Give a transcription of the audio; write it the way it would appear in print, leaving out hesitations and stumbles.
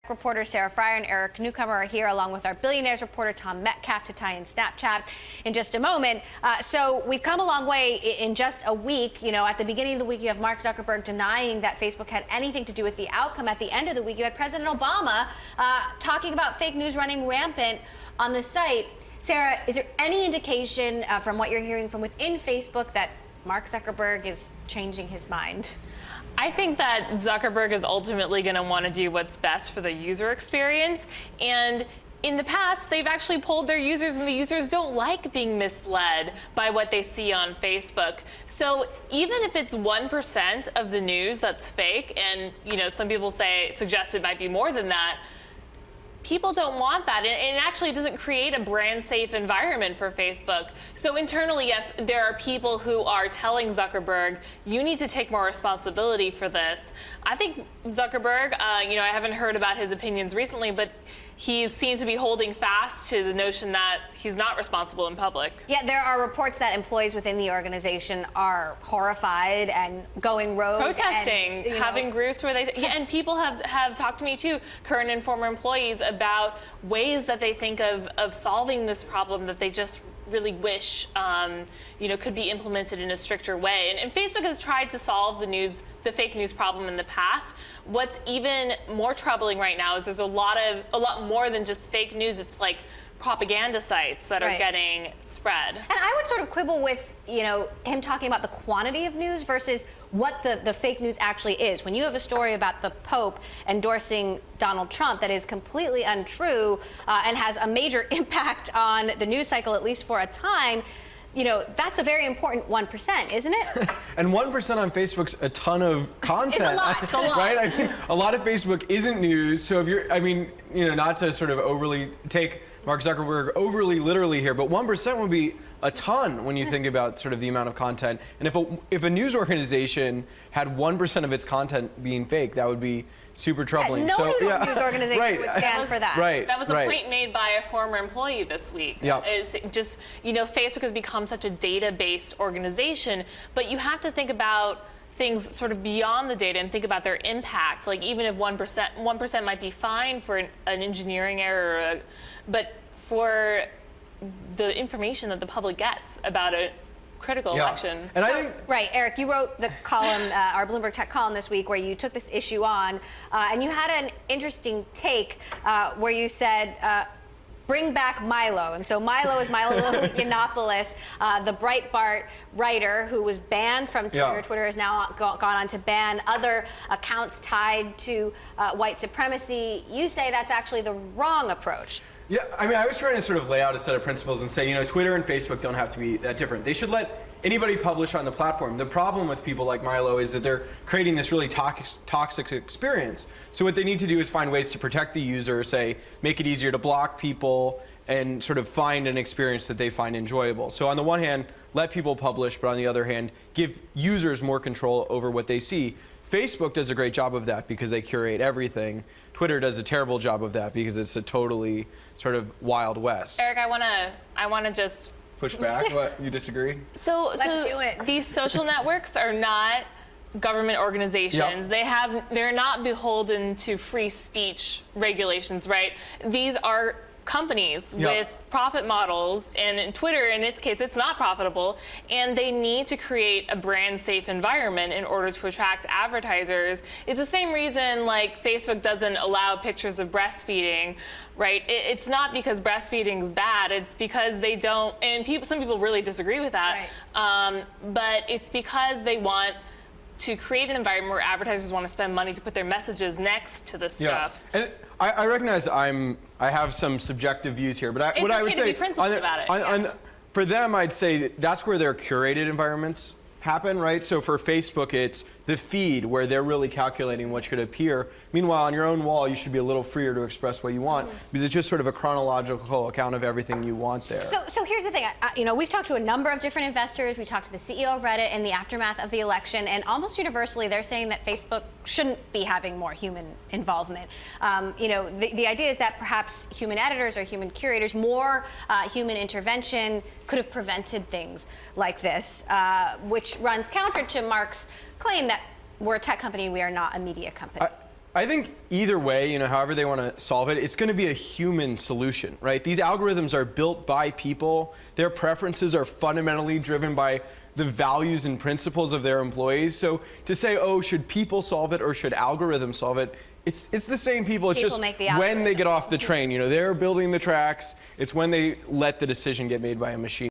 Reporter Sarah Fryer and Eric Newcomer are here, along with our billionaires reporter Tom Metcalf, to tie in Snapchat in just a moment. So we've come a long way in just a week. You know, at the beginning of the week, you have Mark Zuckerberg denying that Facebook had anything to do with the outcome. At the end of the week, you had President Obama talking about fake news running rampant on the site. Sarah, is there any indication from what you're hearing from within Facebook that Mark Zuckerberg is changing his mind? I think that Zuckerberg is ultimately going to want to do what's best for the user experience. And in the past, they've actually polled their users, and the users don't like being misled by what they see on Facebook. So even if it's 1% of the news that's fake, and some people suggest it might be more than that, people don't want that, and actually it doesn't create a brand safe environment for Facebook. So internally, yes, there are people who are telling Zuckerberg, you need to take more responsibility for this. I think Zuckerberg, I haven't heard about his opinions recently, but he seems to be holding fast to the notion that he's not responsible in public. Yeah, there are reports that employees within the organization are horrified and going rogue. Protesting, and, having groups where they... Yeah, and people have talked to me too, current and former employees, about ways that they think of solving this problem that they just really wish could be implemented in a stricter way. And Facebook has tried to solve the fake news problem in the past. What's even more troubling right now is there's a lot more than just fake news. It's like propaganda sites that are getting spread. And I would sort of quibble with him talking about the quantity of news versus what the fake news actually is. When you have a story about the Pope endorsing Donald Trump that is completely untrue and has a major impact on the news cycle, at least for a time, that's a very important 1%, isn't it? And 1% on Facebook's a ton of content. It's a lot. It's a lot. Right? I mean, a lot of Facebook isn't news. So if you're, not to sort of overly take Mark Zuckerberg overly literally here, but 1% would be a ton when you think about sort of the amount of content. And if a news organization had 1% of its content being fake, that would be super troubling. Yeah, no news organization would stand for that. Right. That was a point made by a former employee this week. Yep. Is just, Facebook has become such a data-based organization, but you have to think about things sort of beyond the data and think about their impact. Like, even if 1% might be fine for an engineering error, but for the information that the public gets about a critical election. And I think, right, Eric, you wrote the column, our Bloomberg Tech column this week, where you took this issue on, and you had an interesting take where you said, bring back Milo. And so Milo is Milo Yiannopoulos, the Breitbart writer who was banned from Twitter. Yeah. Twitter has now gone on to ban other accounts tied to white supremacy. You say that's actually the wrong approach. Yeah, I was trying to sort of lay out a set of principles and say, Twitter and Facebook don't have to be that different. They should let anybody publish on the platform. The problem with people like Milo is that they're creating this really toxic experience. So what they need to do is find ways to protect the user, say, make it easier to block people, and sort of find an experience that they find enjoyable. So on the one hand, let people publish, but on the other hand, give users more control over what they see. Facebook does a great job of that because they curate everything. Twitter does a terrible job of that because it's a totally sort of Wild West. Eric, I wanna just push back. What, you disagree? So let's do it. These social networks are not government organizations. Yep. They're not beholden to free speech regulations, right? These are companies with profit models, and in Twitter, in its case, it's not profitable, and they need to create a brand safe environment in order to attract advertisers. It's the same reason like Facebook doesn't allow pictures of breastfeeding, right? It's not because breastfeeding's bad, it's because they don't, and some people really disagree with that, but it's because they want to create an environment where advertisers want to spend money to put their messages next to this stuff. And I recognize I have some subjective views here, but what I would say, be principled about it. For them, I'd say that's where their curated environments happen, right? So for Facebook, it's the feed where they're really calculating what should appear. Meanwhile, on your own wall, you should be a little freer to express what you want because it's just sort of a chronological account of everything you want there. So here's the thing. We've talked to a number of different investors. We talked to the CEO of Reddit in the aftermath of the election, and almost universally, they're saying that Facebook shouldn't be having more human involvement. The idea is that perhaps human editors or human curators, more human intervention could have prevented things like this, which runs counter to Mark's claim that we're a tech company, we are not a media company. I think either way, however they want to solve it, it's going to be a human solution, right? These algorithms are built by people. Their preferences are fundamentally driven by the values and principles of their employees. So to say, oh, should people solve it or should algorithms solve it? It's the same people. It's People just make the when they get algorithms. off the train. They're building the tracks. It's when they let the decision get made by a machine.